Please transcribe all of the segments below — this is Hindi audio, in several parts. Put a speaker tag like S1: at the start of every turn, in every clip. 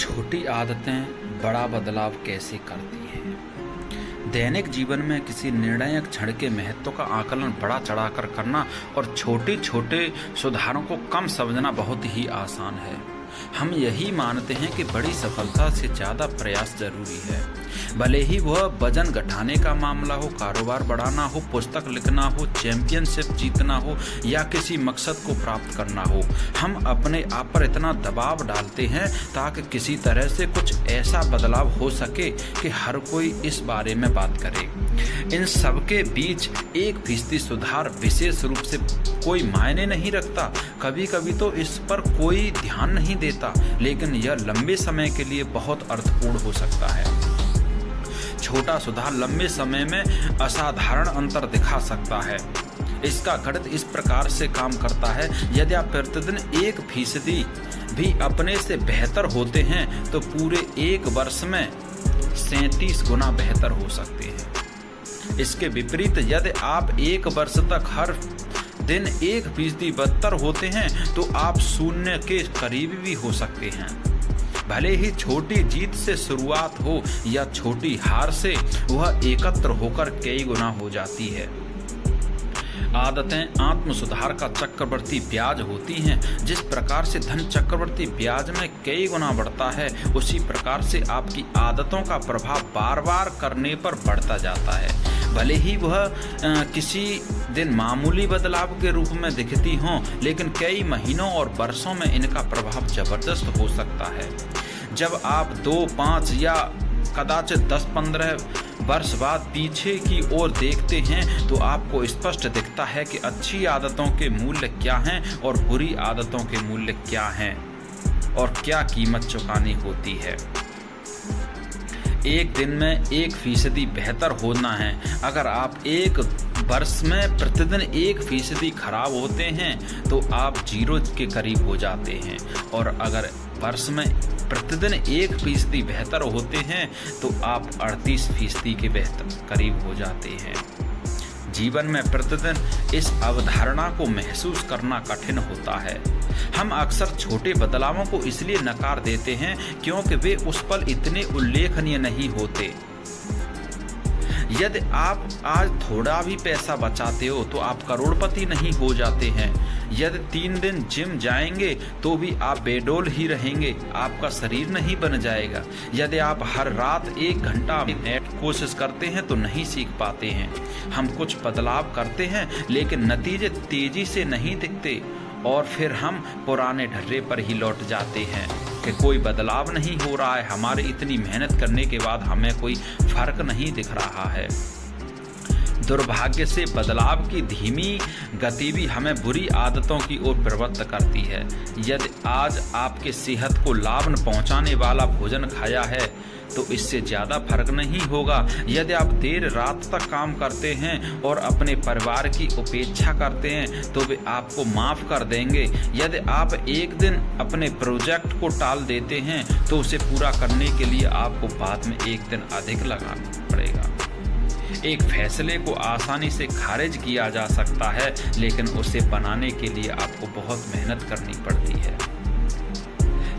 S1: छोटी आदतें बड़ा बदलाव कैसे करती हैं। दैनिक जीवन में किसी निर्णायक क्षण के महत्व का आकलन बड़ा चढ़ाकर करना और छोटे छोटे सुधारों को कम समझना बहुत ही आसान है। हम यही मानते हैं कि बड़ी सफलता से ज़्यादा प्रयास जरूरी है, भले ही वह वजन घटाने का मामला हो, कारोबार बढ़ाना हो, पुस्तक लिखना हो, चैंपियनशिप जीतना हो या किसी मकसद को प्राप्त करना हो। हम अपने आप पर इतना दबाव डालते हैं ताकि किसी तरह से कुछ ऐसा बदलाव हो सके कि हर कोई इस बारे में बात करे। इन सब के बीच 1% सुधार विशेष रूप से कोई मायने नहीं रखता। कभी कभी तो इस पर कोई ध्यान नहीं देता, लेकिन यह लंबे समय के लिए बहुत अर्थपूर्ण हो सकता है। छोटा सुधार लंबे समय में असाधारण अंतर दिखा सकता है। इसका गणित इस प्रकार से काम करता है, यदि आप प्रतिदिन 1% भी अपने से बेहतर होते हैं तो पूरे 1 वर्ष में 37 गुना बेहतर हो सकते हैं। इसके विपरीत यदि आप 1 वर्ष तक हर दिन 1% बदतर होते हैं तो आप शून्य के करीब भी हो सकते हैं। भले ही छोटी जीत से शुरुआत हो या छोटी हार से, वह एकत्र होकर कई गुना हो जाती है। आदतें आत्म सुधार का चक्रवर्ती ब्याज होती हैं। जिस प्रकार से धन चक्रवर्ती ब्याज में कई गुना बढ़ता है, उसी प्रकार से आपकी आदतों का प्रभाव बार बार करने पर बढ़ता जाता है। भले ही वह किसी दिन मामूली बदलाव के रूप में दिखती हों, लेकिन कई महीनों और वर्षों में इनका प्रभाव जबरदस्त हो सकता है। जब आप 2, 5 या कदाचित 10-15 वर्ष बाद पीछे की ओर देखते हैं तो आपको स्पष्ट दिखता है कि अच्छी आदतों के मूल्य क्या हैं और बुरी आदतों के मूल्य क्या हैं और क्या कीमत चुकानी होती है। एक दिन में 1% बेहतर होना है। अगर आप 1 वर्ष में प्रतिदिन 1% खराब होते हैं तो आप 0 के करीब हो जाते हैं, और अगर वर्ष में प्रतिदिन 1% बेहतर होते हैं तो आप 38% के बेहतर करीब हो जाते हैं। जीवन में प्रतिदिन इस अवधारणा को महसूस करना कठिन होता है। हम अक्सर छोटे बदलावों को इसलिए नकार देते हैं क्योंकि वे उस पल इतने उल्लेखनीय नहीं होते। यदि आप आज थोड़ा भी पैसा बचाते हो तो आप करोड़पति नहीं हो जाते हैं। यदि 3 दिन जिम जाएंगे तो भी आप बेडौल ही रहेंगे, आपका शरीर नहीं बन जाएगा। यदि आप हर रात 1 घंटा कोशिश करते हैं तो नहीं सीख पाते हैं। हम कुछ बदलाव करते हैं लेकिन नतीजे तेजी से नहीं दिखते, और फिर हम पुराने ढर्रे पर ही लौट जाते हैं कि कोई बदलाव नहीं हो रहा है। हमारी इतनी मेहनत करने के बाद हमें कोई फर्क नहीं दिख रहा है। दुर्भाग्य से बदलाव की धीमी गति भी हमें बुरी आदतों की ओर प्रवृत्त करती है। यदि आज आपके सेहत को लाभ पहुंचाने वाला भोजन खाया है तो इससे ज़्यादा फर्क नहीं होगा। यदि आप देर रात तक काम करते हैं और अपने परिवार की उपेक्षा करते हैं तो वे आपको माफ़ कर देंगे। यदि आप एक दिन अपने प्रोजेक्ट को टाल देते हैं तो उसे पूरा करने के लिए आपको बाद में 1 दिन अधिक लगाना पड़ेगा। एक फैसले को आसानी से खारिज किया जा सकता है, लेकिन उसे बनाने के लिए आपको बहुत मेहनत करनी पड़ती है।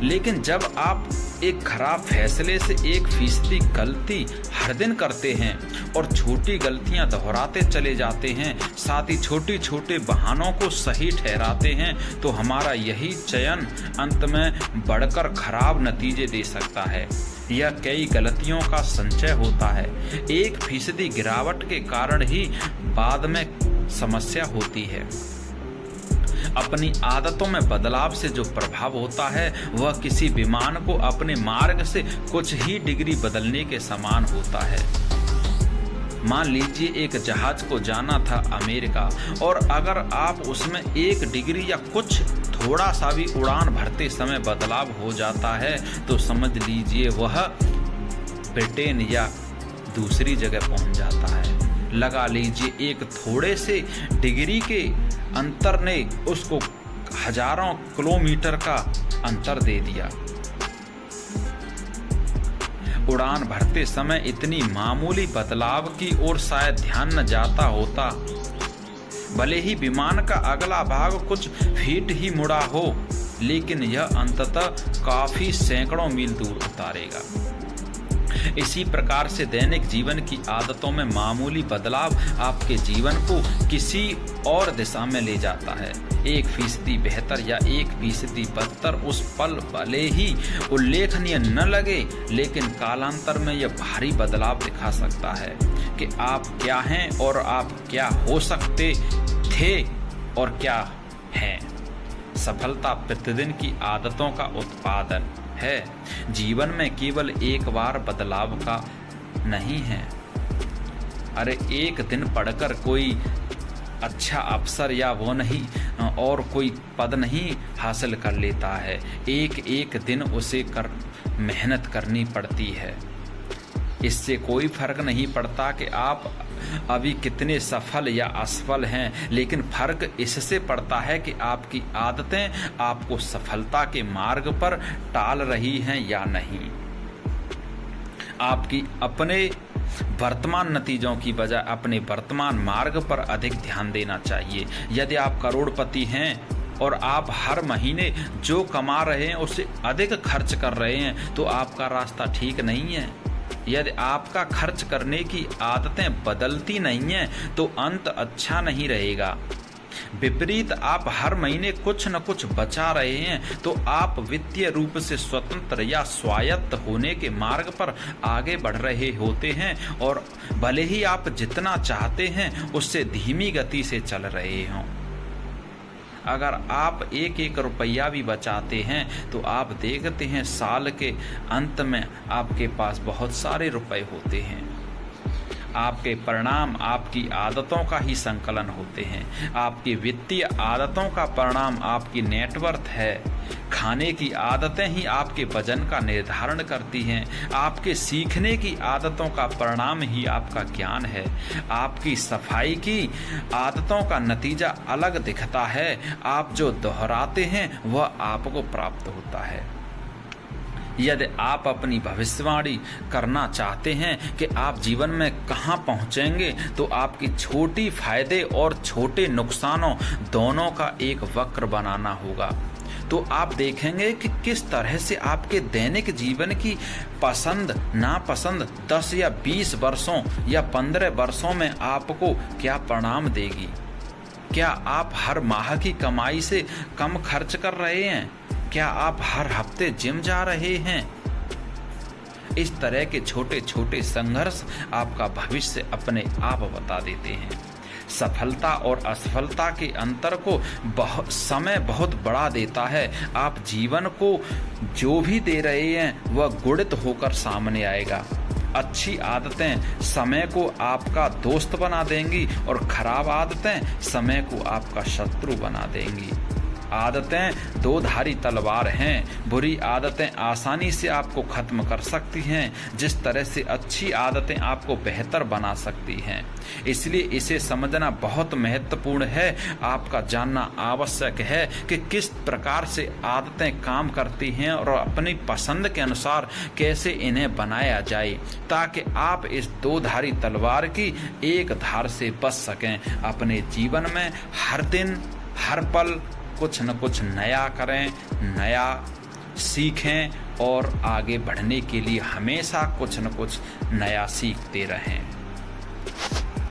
S1: लेकिन जब आप एक खराब फैसले से 1% गलती हर दिन करते हैं और छोटी गलतियां दोहराते चले जाते हैं, साथ ही छोटे छोटे बहानों को सही ठहराते हैं, तो हमारा यही चयन अंत में बढ़कर खराब नतीजे दे सकता है। यह कई गलतियों का संचय होता है। 1% गिरावट के कारण ही बाद में समस्या होती है। अपनी आदतों में बदलाव से जो प्रभाव होता है वह किसी विमान को अपने मार्ग से कुछ ही डिग्री बदलने के समान होता है। मान लीजिए एक जहाज को जाना था अमेरिका, और अगर आप उसमें 1 डिग्री या कुछ थोड़ा सा भी उड़ान भरते समय बदलाव हो जाता है तो समझ लीजिए वह ब्रिटेन या दूसरी जगह पहुंच जाता है। लगा लीजिए एक थोड़े से डिग्री के अंतर ने उसको हजारों किलोमीटर का अंतर दे दिया। उड़ान भरते समय इतनी मामूली बदलाव की ओर शायद ध्यान न जाता होता। भले ही विमान का अगला भाग कुछ फीट ही मुड़ा हो, लेकिन यह अंततः काफी सैकड़ों मील दूर उतारेगा। इसी प्रकार से दैनिक जीवन की आदतों में मामूली बदलाव आपके जीवन को किसी और दिशा में ले जाता है। 1% बेहतर या 1% बदतर उस पल भले ही उल्लेखनीय न लगे, लेकिन कालांतर में यह भारी बदलाव दिखा सकता है कि आप क्या हैं और आप क्या हो सकते थे और क्या हैं। सफलता प्रतिदिन की आदतों का उत्पादन है, जीवन में केवल एक बार बदलाव का नहीं है। अरे एक दिन पढ़कर कोई अच्छा अफसर या वो नहीं और कोई पद नहीं हासिल कर लेता है, एक दिन उसे मेहनत करनी पड़ती है। इससे कोई फर्क नहीं पड़ता कि आप अभी कितने सफल या असफल हैं, लेकिन फर्क इससे पड़ता है कि आपकी आदतें आपको सफलता के मार्ग पर टाल रही हैं या नहीं। आपकी अपने वर्तमान नतीजों की बजाय अपने वर्तमान मार्ग पर अधिक ध्यान देना चाहिए। यदि आप करोड़पति हैं और आप हर महीने जो कमा रहे हैं उससे अधिक खर्च कर रहे हैं, तो आपका रास्ता ठीक नहीं है। यदि आपका खर्च करने की आदतें बदलती नहीं हैं, तो अंत अच्छा नहीं रहेगा। विपरीत आप हर महीने कुछ न कुछ बचा रहे हैं, तो आप वित्तीय रूप से स्वतंत्र या स्वायत्त होने के मार्ग पर आगे बढ़ रहे होते हैं, और भले ही आप जितना चाहते हैं उससे धीमी गति से चल रहे हों। अगर आप एक रुपया भी बचाते हैं तो आप देखते हैं साल के अंत में आपके पास बहुत सारे रुपए होते हैं। आपके परिणाम आपकी आदतों का ही संकलन होते हैं। आपकी वित्तीय आदतों का परिणाम आपकी नेटवर्थ है। खाने की आदतें ही आपके वजन का निर्धारण करती हैं। आपके सीखने की आदतों का परिणाम ही आपका ज्ञान है। आपकी सफाई की आदतों का नतीजा अलग दिखता है। आप जो दोहराते हैं वह आपको प्राप्त होता है। यदि आप अपनी भविष्यवाणी करना चाहते हैं कि आप जीवन में कहां पहुंचेंगे, तो आपकी छोटी फायदे और छोटे नुकसानों दोनों का एक वक्र बनाना होगा। तो आप देखेंगे कि किस तरह से आपके दैनिक जीवन की पसंद नापसंद 10 या 20 वर्षों या 15 वर्षों में आपको क्या परिणाम देगी। क्या आप हर माह की कमाई से कम खर्च कर रहे हैं? क्या आप हर हफ्ते जिम जा रहे हैं? इस तरह के छोटे छोटे संघर्ष आपका भविष्य अपने आप बता देते हैं। सफलता और असफलता के अंतर को समय बहुत बढ़ा देता है। आप जीवन को जो भी दे रहे हैं वह गुणित होकर सामने आएगा। अच्छी आदतें समय को आपका दोस्त बना देंगी और खराब आदतें समय को आपका शत्रु बना देंगी। आदतें दो धारी तलवार हैं। बुरी आदतें आसानी से आपको खत्म कर सकती हैं, जिस तरह से अच्छी आदतें आपको बेहतर बना सकती हैं। इसलिए इसे समझना बहुत महत्वपूर्ण है। आपका जानना आवश्यक है कि किस प्रकार से आदतें काम करती हैं और अपनी पसंद के अनुसार कैसे इन्हें बनाया जाए, ताकि आप इस दो धारी तलवार की एक धार से बच सकें। अपने जीवन में हर दिन हर पल कुछ न कुछ नया करें, नया सीखें और आगे बढ़ने के लिए हमेशा कुछ न कुछ नया सीखते रहें।